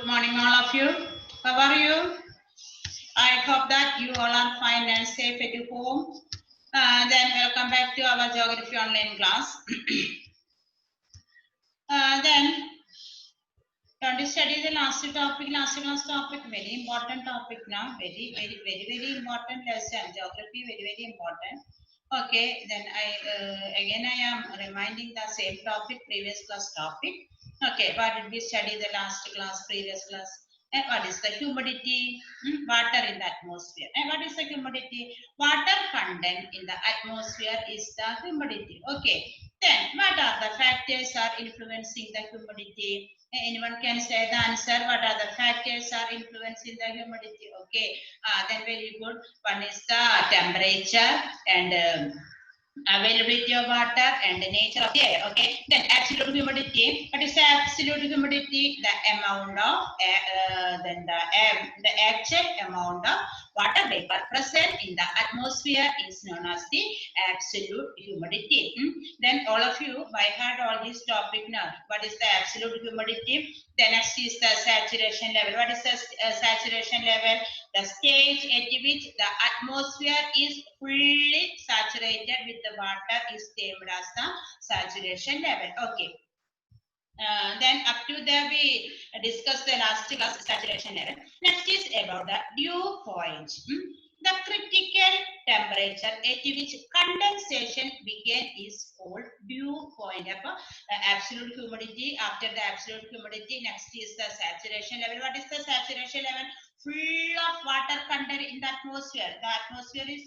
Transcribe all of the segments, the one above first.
Good morning, all of you. How are you? I hope that you all are fine and safe at your home. Then welcome back to our geography online class. Then going to study the last class topic, very important topic now, very important lesson. Geography, very important. Okay, then I am reminding the same topic, previous class topic. Okay, what did we study the last class, previous class? And what is the humidity? Water in the atmosphere. And what is the humidity? Water content in the atmosphere is the humidity. Okay, then what are the factors are influencing the humidity? Anyone can say the answer? What are the factors are influencing the humidity? Okay, then very good. One is the temperature and availability of water and the nature of the air. Okay, then absolute humidity. What is the absolute humidity? The amount of the actual amount of water vapor present in the atmosphere is known as the absolute humidity. Then all of you by heart all this topic now. What is the absolute humidity? The next is the saturation level. What is the saturation level? The stage at which the atmosphere is fully saturated with the water is termed as the saturation level. Okay. Then up to there we discussed the last class saturation level. Next is about the dew point. The critical temperature at which condensation begin is called dew point. Absolute humidity. After the absolute humidity, next is the saturation level. What is the saturation level? Full of water content in the atmosphere. The atmosphere is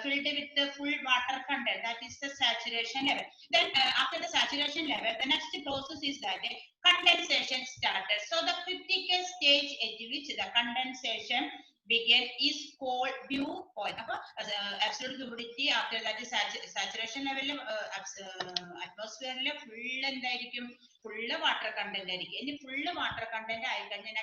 filled with the full water content. That is the saturation level. Then after the saturation level, the next process is that condensation started. So the critical stage at which the condensation begin is called dew point. Absolute humidity after that is saturation level atmosphere full എന്തായിരിക്കും full water content ആയിരിക്കും. ഇനി full water content ആയി കഴിഞ്ഞാൽ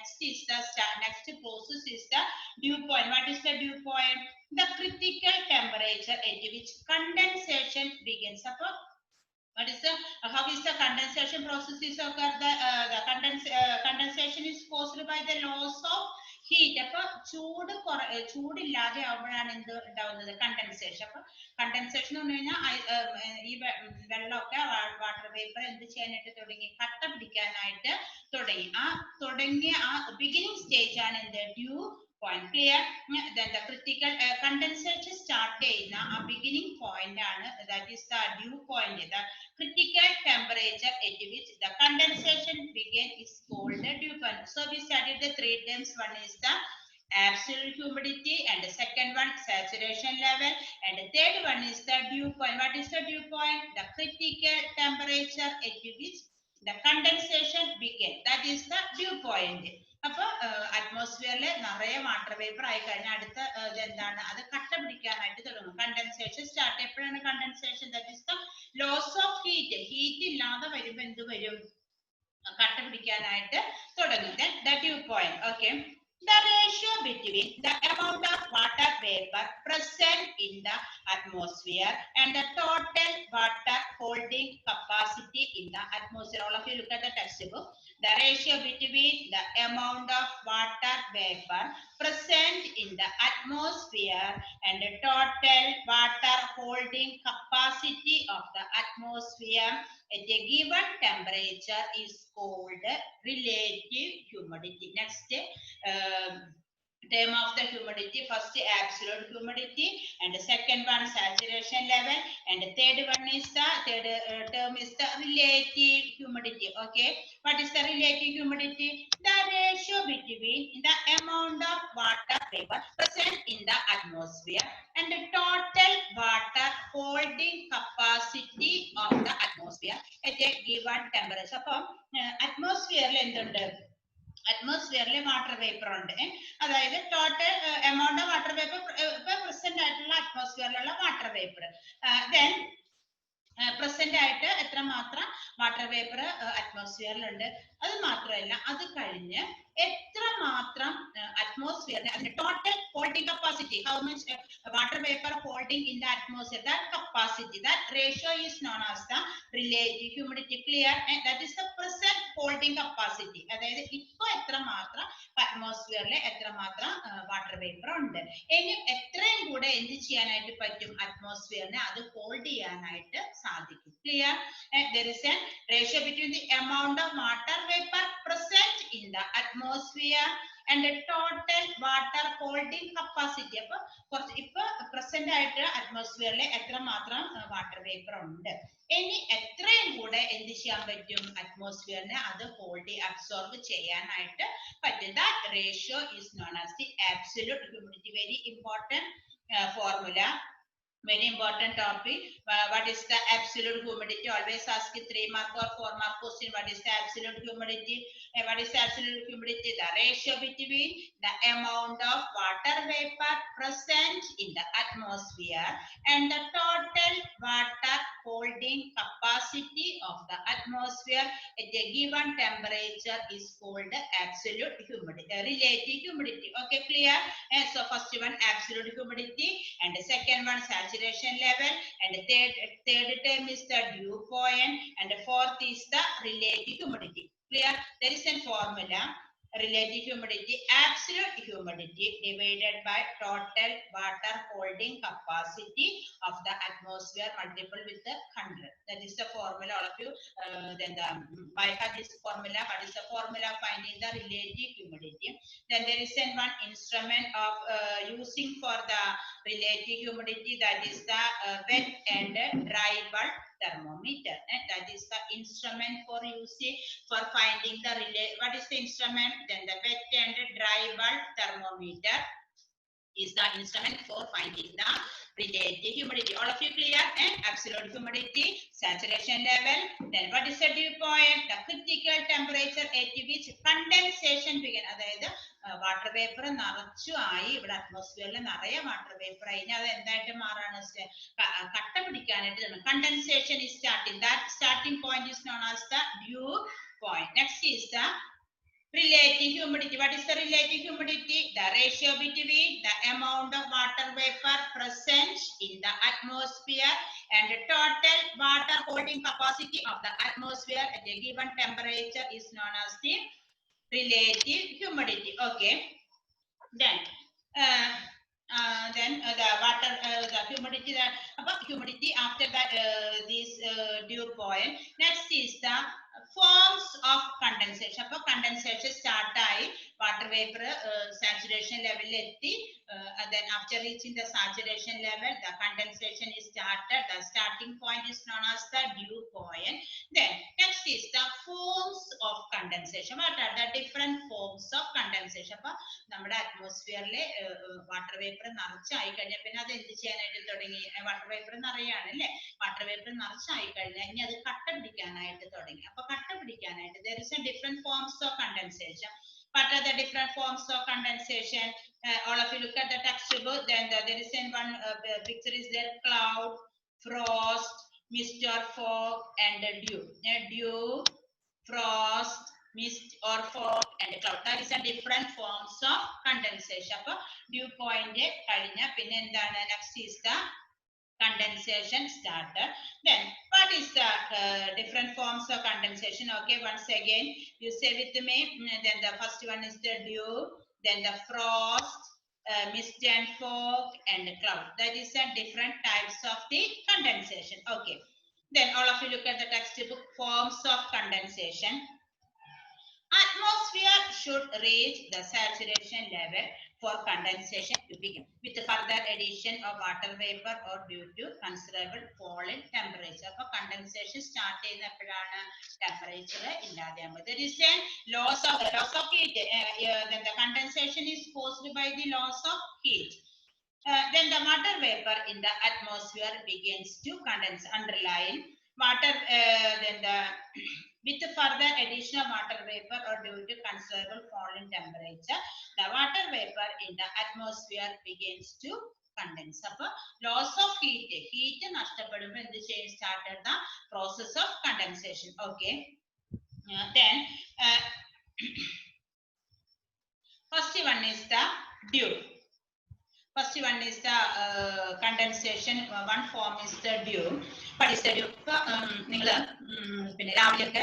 next process is the dew point. What is the dew point? The critical temperature at which condensation begins. What is the how is the condensation process is occur? The condensation is caused by the loss of heat. അപ്പോൾ ചൂടില്ലാതെ ആവുമ്പോഴാണ് എന്ത് ഉണ്ടാവുന്നത്? Condensation. അപ്പൊ condensation എന്ന് പറഞ്ഞു കഴിഞ്ഞാൽ ഈ വെള്ളമൊക്കെ water vapour എന്ത് ചെയ്യാനായിട്ട് തുടങ്ങി? കട്ട പിടിക്കാനായിട്ട് തുടങ്ങിയ ആ ബിഗിനിങ് സ്റ്റേജ് ആണ് എന്ത്? Due point. Clear? Then the critical condensation start ചെയ്യുന്ന ആ beginning point ആണ്, that is the dew point. The critical temperature at which the condensation begin is called the dew point. So we studied the three terms. One is the absolute humidity, and the second one saturation level, and the third one is the dew point. What is the dew point? The critical temperature at which the condensation begin. That is the dew point. അപ്പോൾ അറ്റ്മോസ്ഫിയറിൽ നിറയെ water vapour ആയി കഴിഞ്ഞാൽ അടുത്ത എന്താണ്? അത് കട്ട പിടിക്കാനായിട്ട് തുടങ്ങും. കണ്ടൻസേഷൻ സ്റ്റാർട്ട് എപ്പോഴാണ് condensation? That is the loss of heat. Heat ഇല്ലാതെ വരുമ്പോൾ എന്ത് വരും? കട്ട പിടിക്കാനായിട്ട് തുടങ്ങും. The dew point. Okay. The ratio between the amount of water vapor present in the atmosphere and the total water holding capacity in the atmosphere. All of you look at the textbook. The ratio between the amount of water vapor present in the atmosphere and the total water holding capacity of the atmosphere at a given temperature is called relative humidity. Next term of the humidity. First absolute humidity, and the second one saturation level, and the third one is the term is the relative humidity. Okay, what is the relative humidity? The ratio between the amount of water vapor present in the atmosphere and the total water holding capacity of the atmosphere at a given temperature. അപ്പം atmosphere എന്തുണ്ട്? അറ്റ്മോസ്ഫിയറിലെ water vapour ഉണ്ട്. അതായത് total amount of water vapour ഇപ്പൊ present ആയിട്ടുള്ള അറ്റ്മോസ്ഫിയറിലുള്ള water vapour. Then present ആയിട്ട് എത്രമാത്രം water vapour അറ്റ്മോസ്ഫിയറിലുണ്ട്. അത് മാത്രമല്ല, അത് കഴിഞ്ഞ് എത്രമാത്രം അറ്റ്മോസ്ഫിയറിന് അതിന്റെ total holding capacity, how much water vapor holding in the atmosphere, that capacity, that ratio is known as the relative humidity. Clear? And that is the present holding capacity. അതായത് ഇപ്പൊ എത്രമാത്രം അറ്റ്മോസ്ഫിയറിൽ എത്രമാത്രം വാട്ടർ വേപ്പർ ഉണ്ട്. ഇനി എത്രയും കൂടെ എന്ത് ചെയ്യാനായിട്ട് പറ്റും? അറ്റ്മോസ്ഫിയറിനെ അത് ഹോൾഡ് ചെയ്യാനായിട്ട് സാധിക്കും. Clear? There is a ratio between the amount of water vapor present in the atmosphere and the total water holding capacity. അപ്പോൾ ഇപ്പൊ പ്രസന്റ് ആയിട്ട് അറ്റ്മോസ്ഫിയറിൽ എത്രമാത്രം വാട്ടർ വേപ്പർ ഉണ്ട്, ഇനി എത്രയും കൂടെ എന്ത് ചെയ്യാൻ പറ്റും? അറ്റ്മോസ്ഫിയറിനെ അത് ഹോൾഡ് അബ്സോർബ് ചെയ്യാനായിട്ട് പറ്റും. That ratio is known as the absolute humidity. Very important formula. Very important topic. What is the absolute humidity? Always ask 3 mark or 4 mark question. What is the absolute humidity? What is the absolute humidity? The ratio between the amount of water vapor present in the atmosphere and the total water holding capacity of the atmosphere at a given temperature is called absolute humidity. Relative humidity. Okay, clear? So first one absolute humidity, and the second one saturation level, and the third term is the dew point, and the fourth is the relative humidity. Clear? There is a formula. Relative humidity, absolute humidity divided by total water holding capacity of the atmosphere multiple with the 100. That is the formula. All of you then by this formula, what is the formula finding the relative humidity? Then there is one instrument of using for the relative humidity, that is the wet and dry bulb thermometer. And that is the instrument for using for finding the what is the instrument? Then the wet and dry bulb thermometer is the instrument for finding the relative humidity. All of you clear? And absolute humidity, saturation level. Then what is the dew point? The critical temperature at which condensation begin. അതായത് water vapour നിറച്ചു ആയി, ഇവിടെ അറ്റ്മോസ്ഫിയറിൽ നിറയെ water vapour ആയി, അത് എന്തായിട്ട് മാറാണ്? കട്ട പിടിക്കാനായിട്ട് condensation is starting. That starting point is known as the dew point. Next is the relative humidity. What is the relative humidity? The ratio between the amount of water vapor present in the atmosphere and the total water holding capacity of the atmosphere at a given temperature is known as the relative humidity. Okay. Then the water the humidity, humidity after that this dew point. Next is the forms of condensation. Condensation start water vapor saturation level etti, then after reaching the saturation level the condensation is started. The starting point is known as the dew point. Then next is the forms of condensation. What are the different forms of condensation? നമ്മുടെ അറ്റ്മോസ്ഫിയറിലെ water vapour നിറച്ചായി കഴിഞ്ഞാൽ പിന്നെ അത് എന്ത് ചെയ്യാനായിട്ട് തുടങ്ങി? Water vapour നിറയാണ് അല്ലേ? Water vapour നിറച്ചായി കഴിഞ്ഞാൽ ഇനി അത് കട്ട പിടിക്കാനായിട്ട് തുടങ്ങി. അപ്പൊ കട്ട പിടിക്കാനായിട്ട് there is a different forms of condensation. What are the different forms of condensation? All of you look at the textbook. Then there is one picture is there: cloud, frost, mist or fog, and dew. Dew, frost, mist or fog, and cloud. That is a different forms of condensation. Appo dew point കഴിഞ്ഞ പിന്നെ എന്താണ്? Next is the condensation started. Then what is the different forms of condensation? Okay, once again you say with me. Then the first one is the dew, then the frost, mist and fog, and cloud. That is a different types of the condensation. Okay, then all of you look at the textbook. Forms of condensation. Atmosphere should reach the saturation level for condensation to begin with further addition of water vapor or due to considerable fall in temperature. So condensation start cheyyunappozhana temperature illadayaകുമ്പോൾ there is a loss of heat. Then the condensation is caused by the loss of heat. Then the water vapor in the atmosphere begins to condense. Underline water. Then the with further addition of water vapor or due to considerable fall in temperature, the water vapor in the atmosphere begins to condense. Loss of heat nashtapadumbo endu cheyyum started the process of condensation. Okay. Then first one is the dew. First one is the condensation. One form is the dew. What is the dew? നിങ്ങൾ പിന്നെ രാവിലെയൊക്കെ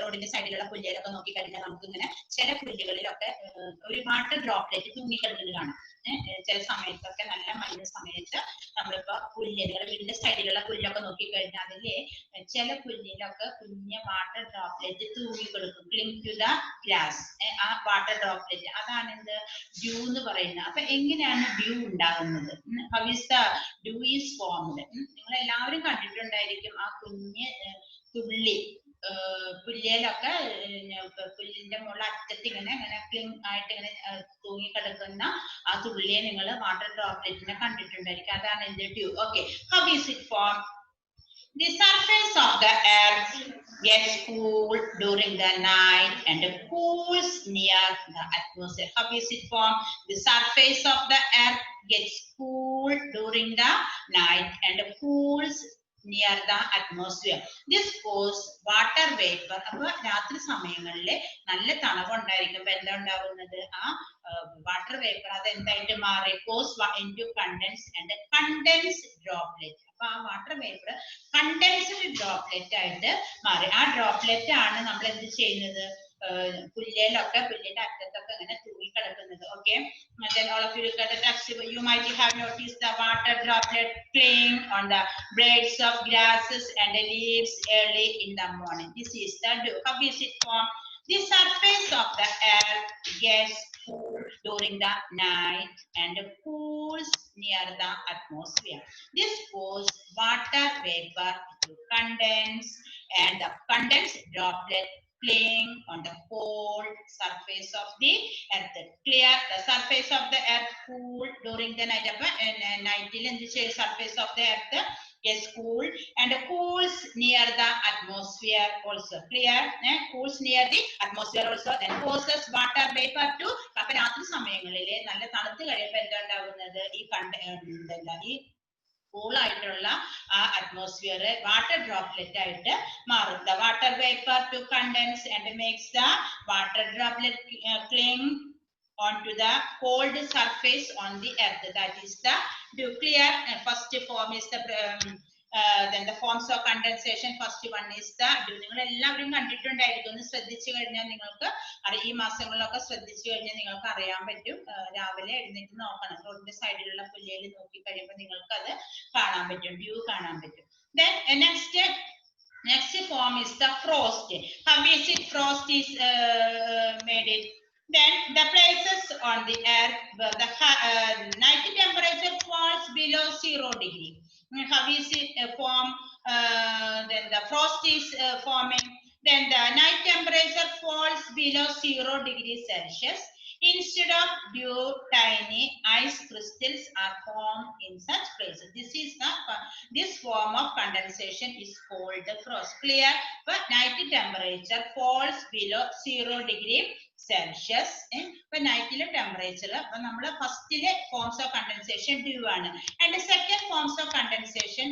റോഡിന്റെ സൈഡിലുള്ള പുല്ലുകളൊക്കെ നോക്കിക്കഴിഞ്ഞാൽ നമുക്ക് ഇങ്ങനെ ചില പുല്ലുകളിലൊക്കെ ഒരു വാട്ടർ ഡ്രോപ്ലെറ്റ് തൂങ്ങിക്കിടക്കുന്നത് കാണാം. ചില സമയത്തൊക്കെ നല്ല മഞ്ഞ സമയത്ത് നമ്മളിപ്പോ പുല്ല് നിങ്ങളുടെ വീടിന്റെ സൈഡിലുള്ള പുല്ലൊക്കെ നോക്കിക്കഴിഞ്ഞാൽ അതില് ചില പുല്ലിലൊക്കെ കുഞ്ഞ വാട്ടർ ഡ്രോപ്ലെറ്റ് തൂങ്ങിക്കിടക്കും. Cling to the grass. ആ വാട്ടർ ഡ്രോപ്ലെറ്റ് അതാണ് എന്ത് ഡ്യൂ എന്ന് പറയുന്നത്. അപ്പൊ എങ്ങനെയാണ് ഡ്യൂ ഉണ്ടാകുന്നത്? How is the dew is formed? നിങ്ങൾ എല്ലാവരും കണ്ടിട്ടുണ്ടായിരിക്കും ആ കുഞ്ഞ് തുള്ളി പുല്ലിലൊക്കെ പുല്ലിന്റെ മുകളിൽ അറ്റത്ത് ഇങ്ങനെ ക്ലിങ് ആയിട്ട് ഇങ്ങനെ തൂങ്ങിക്കിടക്കുന്ന ആ തുള്ളിയെ നിങ്ങൾ വാട്ടർ ഡ്രോപ്ലെറ്റിനെ കണ്ടിട്ടുണ്ടായിരിക്കും. അതാണ് എന്ത് due. Okay, how is it form? The surface of the earth gets cool during the night and cools near the atmosphere. How is it formed? The surface of the earth gets cool during the night and cools near the atmosphere. This causes water vapor. അപ്പോൾ രാത്രി സമയങ്ങളിൽ നല്ല തണുപ്പുണ്ടായിരിക്കുമ്പോൾ എന്താ ഉണ്ടാകുന്നത്? ആ water vapour അത് എന്തായിട്ട് മാറി? Cause into condense and condense droplet. അപ്പൊ ആ വാട്ടർ വേപ്പർ കണ്ടൻസ്ഡ് ഡ്രോപ്ലെറ്റ് ആയിട്ട് മാറി. ആ ഡ്രോപ്ലെറ്റ് ആണ് നമ്മൾ എന്ത് ചെയ്യുന്നത്? പുല്ലിലൊക്കെ പുല്ലിന്റെ അറ്റത്തൊക്കെ ഇങ്ങനെ തൂങ്ങിക്കിടക്കുന്നത്. Okay, then all of you look at the text. You might have noticed the water droplet playing on the blades of grasses and the leaves early in the morning. This is the dew. How is it formed? The surface of the earth gets cool during the night and cools near the atmosphere. This causes water vapor to condense and the condensed droplet playing on the cold surface of the earth. Clear? The surface of the earth cool during the night. Night surface of the earth is cool and cools near the atmosphere also. Clear? Cools near the atmosphere also. Then causes water vapor to. അപ്പൊ രാത്രി സമയങ്ങളിലെ നല്ല തണുത്ത് കഴിയുമ്പോൾ എന്താ ഉണ്ടാകുന്നത്? ഈ cool ആയിട്ടുള്ള ആ അറ്റ്മോസ്ഫിയർ വാട്ടർ ഡ്രോപ്ലെറ്റ് ആയിട്ട് മാറും. The water vapour to condense and makes the water droplet cling onto the cold surface on the earth. That is the dew. Clear? First form is the then the forms of condensation. First one is the dew. നിങ്ങൾ എല്ലാവരും കണ്ടിട്ടുണ്ടായിരിക്കും. ഒന്ന് ശ്രദ്ധിച്ചു കഴിഞ്ഞാൽ നിങ്ങൾക്ക് ഈ മാസങ്ങളിലൊക്കെ ശ്രദ്ധിച്ചു കഴിഞ്ഞാൽ നിങ്ങൾക്ക് അറിയാൻ പറ്റും. രാവിലെ എഴുന്നേറ്റ് നോക്കണം, റോഡിന്റെ സൈഡിലുള്ള പുല്ലിൽ നോക്കി കഴിയുമ്പോൾ നിങ്ങൾക്ക് അത് കാണാൻ പറ്റും, ഡ്യൂ കാണാൻ പറ്റും. Then next form is the frost. How is it frost is made it? Then the places on the earth where the night temperature falls below 0 degree. How is it form? Then the frost is forming. Then the night temperature falls below 0 degrees Celsius. Instead of dew, tiny ice crystals are formed in such places. This form of condensation is called the frost. Clear? But night temperature falls below 0 degree Celsius. ഇപ്പൊ നൈറ്റിലെ temperature അപ്പൊ നമ്മള് ഫസ്റ്റിലെ forms of condensation dew ആണ്. And second forms of condensation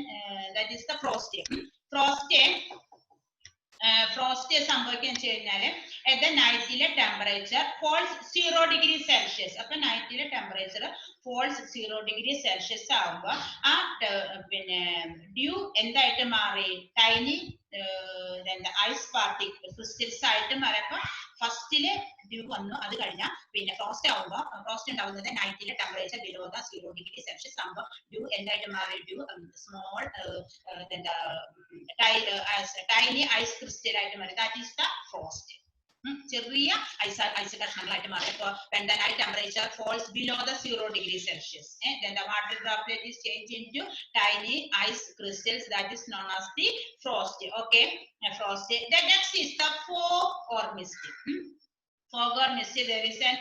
that is the frost. Frost സംഭവിക്കുകയെന്ന് വെച്ച് കഴിഞ്ഞാല് നൈറ്റിലെ temperature falls 0 degree Celsius. അപ്പൊ നൈറ്റിലെ ടെമ്പറേച്ചർ ഫോൾസ് 0 ഡിഗ്രി സെൽഷ്യസ് ആവുമ്പോ ആ പിന്നെ ഡ്യൂ എന്തായിട്ട് മാറി? ടൈനി ഐസ് പാർട്ടിക്കിൾ ക്രിസ്റ്റൽസ് ആയിട്ട് മാറിയപ്പോ ഫസ്റ്റില് ഡ്യൂ വന്നു. അത് കഴിഞ്ഞാൽ പിന്നെ ഫ്രോസ്റ്റ് ആവുമ്പോ ഫ്രോസ്റ്റ് ഉണ്ടാവുന്നത് നൈറ്റിലെ temperature below the 0 degree Celsius ആകുമ്പോ ഡ്യൂ എന്തായിട്ട് മാറി? Dew small tiny ice crystal ആയിട്ട് മാറി. That is the frost. ചെറിയ ഐസ് കഷ്ണങ്ങളായിട്ട് മാറി. അപ്പോൾ when the night temperature falls below the 0 degree Celsius, then the water droplet is changed into tiny ice crystals. That is known as the frost. Okay, frost. The next is the fog or mist. Fog or mist, there is an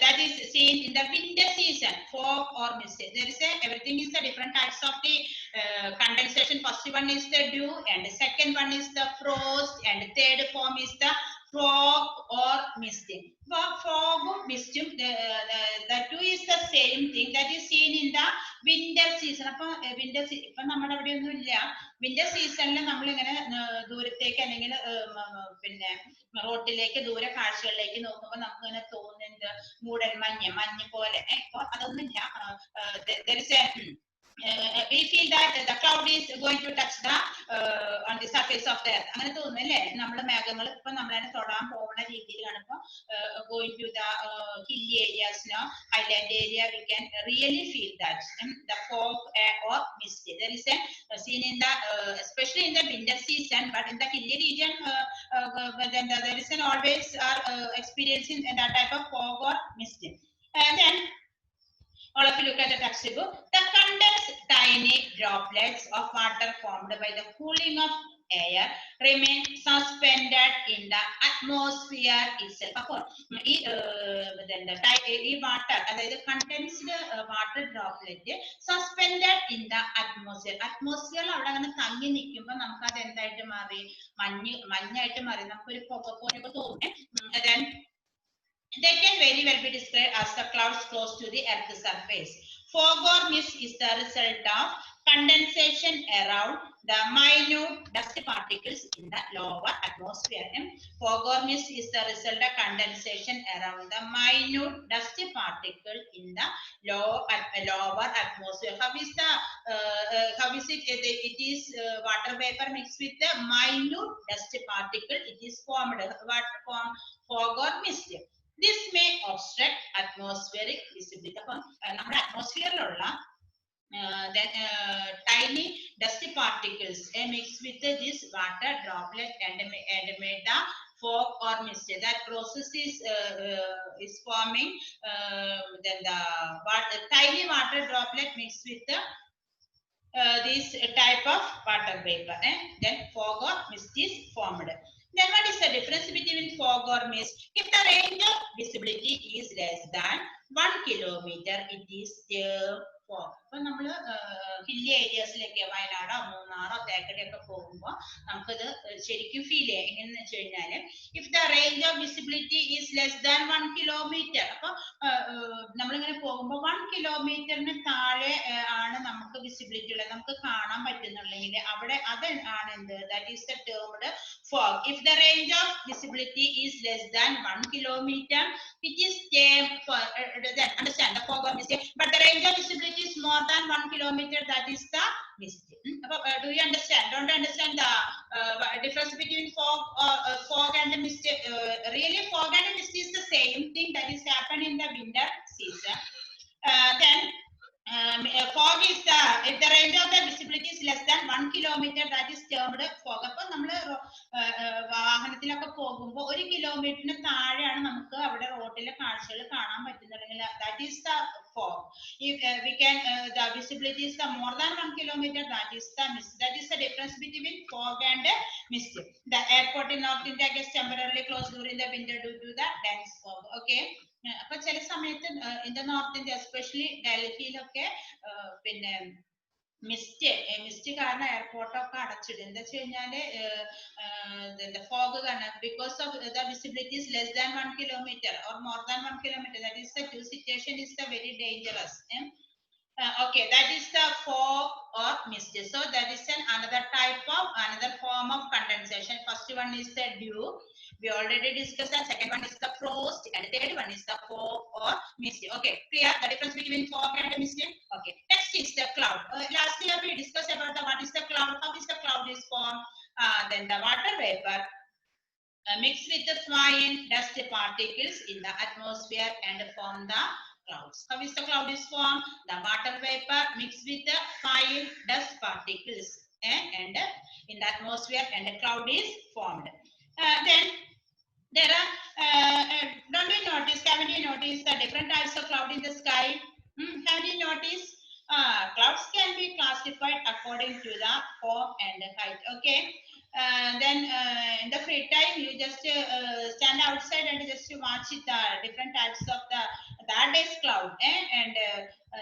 that is seen in the winter season. Fog or mist, there is everything is the different types of the condensation. First one is the dew, and the second one is the frost, and the third form is the fog or misting. Fog or misting, the two is the same thing that is seen in the winter season. അപ്പൊ winter ഇപ്പൊ നമ്മുടെ അവിടെ ഒന്നും ഇല്ല. Winter സീസണിൽ നമ്മൾ ഇങ്ങനെ ദൂരത്തേക്ക് അല്ലെങ്കിൽ പിന്നെ റോട്ടിലേക്ക് ദൂരെ കാഴ്ചകളിലേക്ക് നോക്കുമ്പോൾ നമുക്ക് ഇങ്ങനെ തോന്നുന്നത് മൂടൽ മഞ്ഞ് പോലെ. ഇപ്പൊ അതൊന്നുമില്ല. We feel that the cloud is going to touch the on the surface of the earth. അങ്ങനെ തോന്നുന്നു അല്ലേ? നമ്മുടെ മേഘങ്ങൾ ഇപ്പൊ നമ്മളതിനെ തൊടാൻ പോകുന്ന രീതിയിലാണ് ഇപ്പൊ going to the hilly areas, highland area. We can really feel that the fog or mist. There is a seen in the especially in the winter season, but in the hilly region then there is an always experiencing that type of fog or mist. And then all of you look at the textbook. The condensed tiny droplets of water formed by the cooling of air remain suspended in the atmosphere itself. അപ്പോൾ ഈ water, അതായത് condensed water droplet suspended in the atmosphere. അറ്റ്മോസ്ഫിയറിൽ അവിടെ അങ്ങനെ തങ്ങി നിൽക്കുമ്പോൾ നമുക്ക് അത് എന്തായിട്ട് മാറി? മഞ്ഞായിട്ട് മാറി. നമുക്കൊരു പുക പോലെയൊക്കെ തോന്നുന്നേ. Then they can very well be described as the clouds close to the earth's surface. Fog or mist is the result of condensation around the minute dust particles in the lower atmosphere. Fog or mist is the result of condensation around the minute dust particle in the lower atmosphere. How is it? It is water vapor mixed with the minute dust particle. It is formed. What form? Fog or mist. This may obstruct atmospheric visibility. അപ്പം നമ്മുടെ അറ്റ്മോസ്ഫിയറിലുള്ള tiny dusty particles mixed with this water droplet and made the fog or mist. That process is forming then the tiny water droplet mixed with the this type of water vapor. Then fog or mist is formed. Then what is the difference between fog or mist? If the range of visibility is less than 1 kilometer, it is fog. ഇപ്പൊ നമ്മള് hilly ഏരിയാസിലേക്ക് വയനാടോ മൂന്നാറോ തേക്കടിയൊക്കെ പോകുമ്പോൾ നമുക്കത് ശരിക്കും feel ചെയ്യാം. എങ്ങനെയെന്ന് വെച്ച് കഴിഞ്ഞാല് if the range of visibility is less than 1 kilometre, അപ്പൊ നമ്മളിങ്ങനെ പോകുമ്പോൾ 1 കിലോമീറ്ററിന് താഴെ ആണ് നമുക്ക് വിസിബിലിറ്റി ഉള്ളത്, നമുക്ക് കാണാൻ പറ്റുന്നുണ്ടെങ്കിൽ അവിടെ അത് ആണ് എന്ത്? That is the termed fog. If the range of visibility is less than 1 kilometer, it is termed for understand the fog or mist. But the range of visibility is more than 1 kilometer, that is the mist. Do you understand? Don't understand the difference between fog and the mist? Really, fog and mist is the same thing that is happen in the winter season. Then fog is if the range of the visibility is less than 1 kilometer, that is termed fog. അപ്പോൾ നമ്മൾ വാഹനത്തിലൊക്കെ പോകുമ്പോൾ 1 കിലോമീറ്ററിന് താഴെയാണ് നമുക്ക് അവിടെ റോഡിലെ കാഴ്ചകൾ കാണാൻ പറ്റുന്നുണ്ടെങ്കിൽ that is the fog. If we can the visibility is the more than 1 kilometer, that is the mist. That is the difference between fog and mist. The airport in North India gets temporarily closed during the winter due to the dense fog. Okay. അപ്പൊ ചില സമയത്ത് in the north India especially ഡൽഹിയിലൊക്കെ പിന്നെ mist കാരണം എയർപോർട്ടൊക്കെ അടച്ചിടും. എന്താ വെച്ച് കഴിഞ്ഞാല് ഫോഗ് കാരണം because of the visibility is less than 1 kilometre or more than 1 kilometre, that is the situation is the very dangerous. Okay, that is the fog or mist. So that is another form of condensation. First one is the dew. We already discussed that. Second one is the frost, and the third one is the fog or mist. Okay, clear the difference between fog and mist? Okay, next is the cloud. Last year we discussed about what is the cloud, how is the cloud is formed. Then the water vapor mixed with the fine dust particles in the atmosphere and form the clouds. How is the cloud is formed? The water vapor mixed with the fine dust particles and in the atmosphere, and the cloud is formed. Then there are haven't you noticed the different types of cloud in the sky? Have you noticed? Clouds can be classified according to the form and height. Okay. Then in the free time you just stand outside and just watch the different types of that day's cloud, and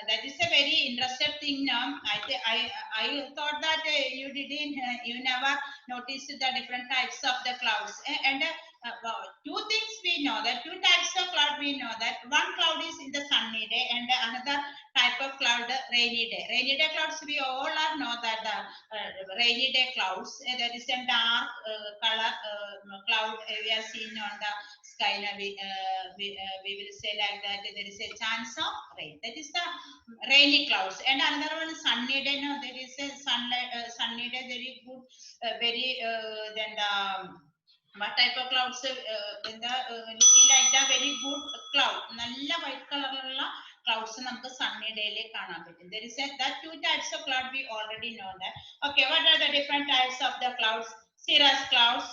that is a very interesting thing. I thought that you never noticed the different types of the clouds, and two things we know, that two types of cloud we know, that one cloud is in the sunny day and another type type of cloud, rainy day. Rainy day clouds, we all are know that the rainy day clouds, there is a dark color cloud we are seeing on the sky. We will say like that there is a chance of rain. That is the rainy clouds. And another one is sunny day. No, there is a sunlight, sunny day, very good, very then the what type of clouds in the looking like the very good cloud. Nalla white color clouds namukku sunny day le കാണാൻ പറ്റും. There is that two types of cloud, we already know that. Okay, what are the different types of the clouds? Cirrus clouds,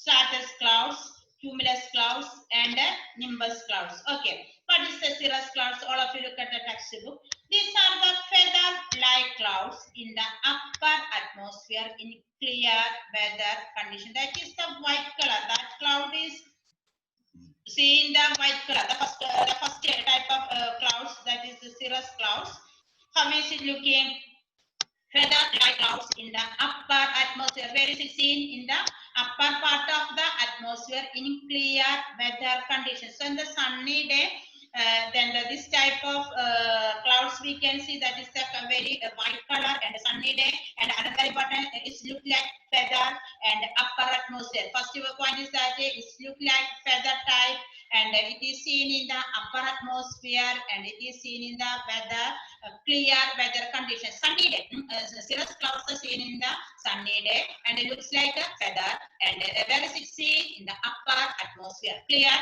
stratus clouds, cumulus clouds, and nimbus clouds. Okay, what is the cirrus clouds? All of you look at the textbook. These are the feather-like clouds in the upper atmosphere in clear weather condition. That is the white color. That cloud is seen the white color. The first type of clouds, that is the cirrus clouds. How is it looking? Feather-like clouds in the upper atmosphere. Where is it seen? In the upper part of the atmosphere in clear weather conditions. So in the sunny day, then this type of clouds we can see, that is the very white color and sunny day. And another important is look like feather and upper atmosphere. First point is that it look like feather type, and it is seen in the upper atmosphere, and it is seen in the weather clear weather conditions. Sunny day, cirrus clouds are seen in the sunny day, and it looks like a feather. And where is it seen? In the upper atmosphere. Clear?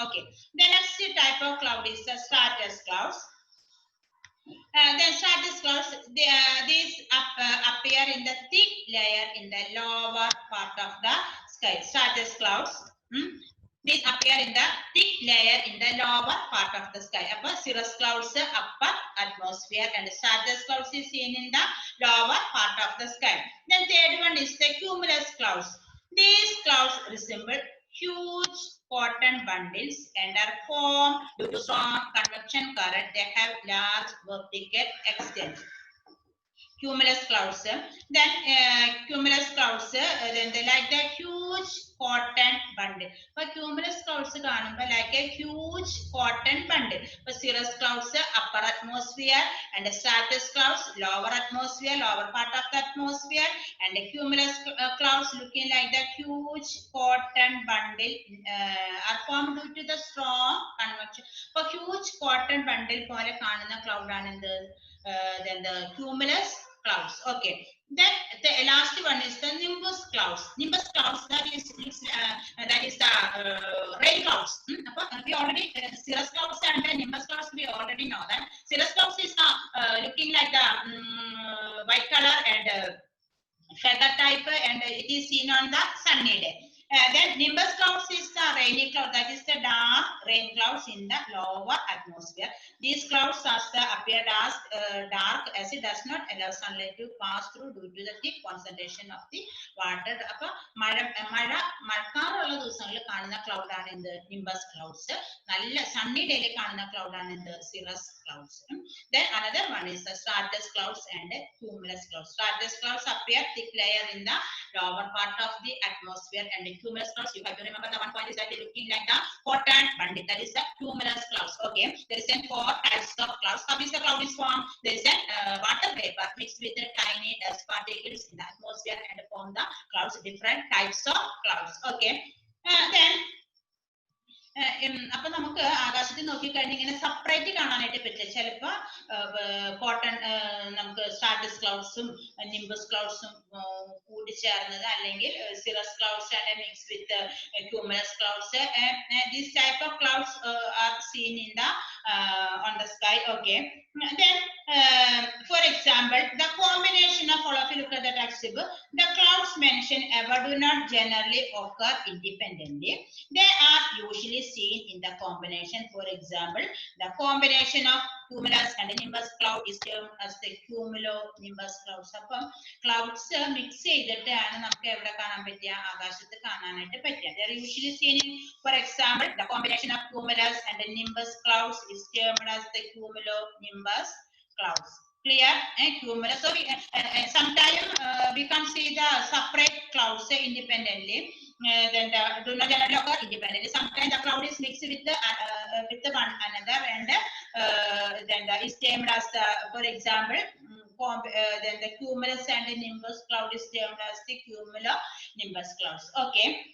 Okay. The next type of cloud is the stratus clouds. Then stratus clouds, these appear in the thick layer in the lower part of the sky. Stratus clouds. These appear in the thick layer in the lower part of the sky. Cirrus clouds upper atmosphere, and stratus clouds is seen in the lower part of the sky. Then third one is the cumulus clouds. These clouds resemble huge cotton bundles and are formed due to strong convection current. They have large vertical extent. Cumulus clouds. Then cumulus clouds, then they like the huge cotton bundle. But cumulus clouds like a huge cotton bundle. But cirrus clouds upper atmosphere, and stratus clouds lower atmosphere, lower part of the atmosphere, and the cumulus clouds looking like the huge cotton bundle are formed due to the strong convection. But huge cotton bundle pole കാണുന്ന cloud ആണ് എന്ത്? Then the cumulus clouds. Okay. Then the last one is the nimbus clouds. Nimbus clouds, that is the rain clouds. We already cirrus clouds and the nimbus clouds, we already know that. Cirrus clouds is looking like the white color and feather type, and it is seen on the sunny day. Then nimbus clouds is the rainy cloud, that is the dark rain clouds in the lower atmosphere. These clouds appear as dark as it does not allow sunlight to pass through due to the thick concentration of the water. മഴക്കാറുള്ള ദിവസങ്ങളിൽ കാണുന്ന cloud ആണ് എന്ത്? Nimbus clouds. നല്ല സണ്ണി ഡേയിൽ കാണുന്ന cloud ആണ് എന്ത്? Cirrus clouds. Then another one is the stratus clouds and cumulus clouds. Stratus clouds appear thick layer in the lower part of the atmosphere, and the cumulus clouds, you have to remember the one point is that they looking like the cotton bundle. That is the cumulus clouds. Okay, there is 4 types of clouds. How is the cloud is formed? There is a water vapor mixed with the tiny dust particles in the atmosphere and form the clouds. Different types of clouds. Okay, then അപ്പൊ നമുക്ക് ആകാശത്തിൽ നോക്കിക്കഴിഞ്ഞാൽ ഇങ്ങനെ separate കാണാനായിട്ട് പറ്റില്ല. ചിലപ്പോ cotton നമുക്ക് Stratus ക്ലൗഡ്സും nimbus ക്ലൗഡ്സും കൂടി ചേർന്നത്, അല്ലെങ്കിൽ cirrus clouds and mix with cumulus clouds. These type of clouds are seen in the on the sky. Okay, then for example, the combination of all of you look at the textbook. The clouds mentioned above do not generally occur independently. They are usually seen in the combination. For example, the combination of cumulus and nimbus cloud is termed as the cumulonimbus clouds. അപ്പം clouds mix ചെയ്തിട്ടാണ് നമുക്ക് എവിടെ കാണാൻ പറ്റുക? ആകാശത്ത് കാണാനായിട്ട് പറ്റുക. They are usually seen in, for example, the combination of cumulus and the nimbus clouds is termed as the cumulonimbus clouds. Clear? Cumulus. So sometimes we can see the separate clouds independently. Then do not generally occur independently. Sometimes the cloud is mixed with one another, and then the is termed as the, for example, then the cumulus and the nimbus cloud is termed as the cumulonimbus clouds. Okay.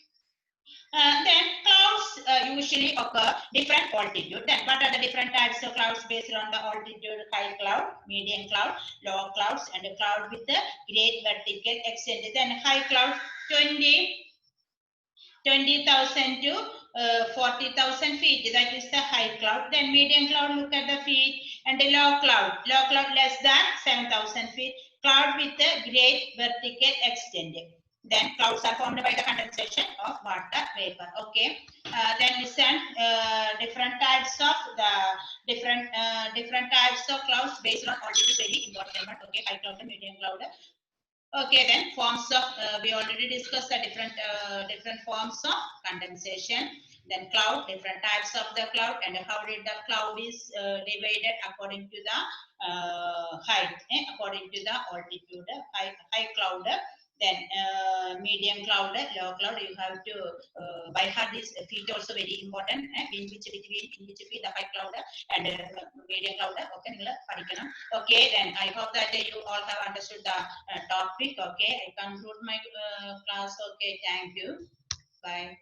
Then clouds usually occur different altitude. Then what are the different types of clouds based on the altitude? High cloud, medium cloud, low clouds, and a cloud with a great vertical extent. Then high cloud 20,000 to 40,000 feet. That is the high cloud. Then medium cloud, look at the feet. And the low cloud less than 7,000 feet. Cloud with a great vertical extent. Then clouds are formed by the condensation of water vapor. Okay. Then listen, different types of different types of clouds based on altitude. Very important. Okay, high cloud and medium cloud. Okay, then forms of we already discussed the different forms of condensation. Then cloud, different types of the cloud, and how did the cloud is divided according to the height, according to the altitude. High cloud, then medium cloud, low cloud. You have to by heart this feet also very important. In which feet the high cloud and medium cloud. Okay, okay, then I hope that you all have understood the topic. Okay, I conclude my class. Okay, thank you. Bye.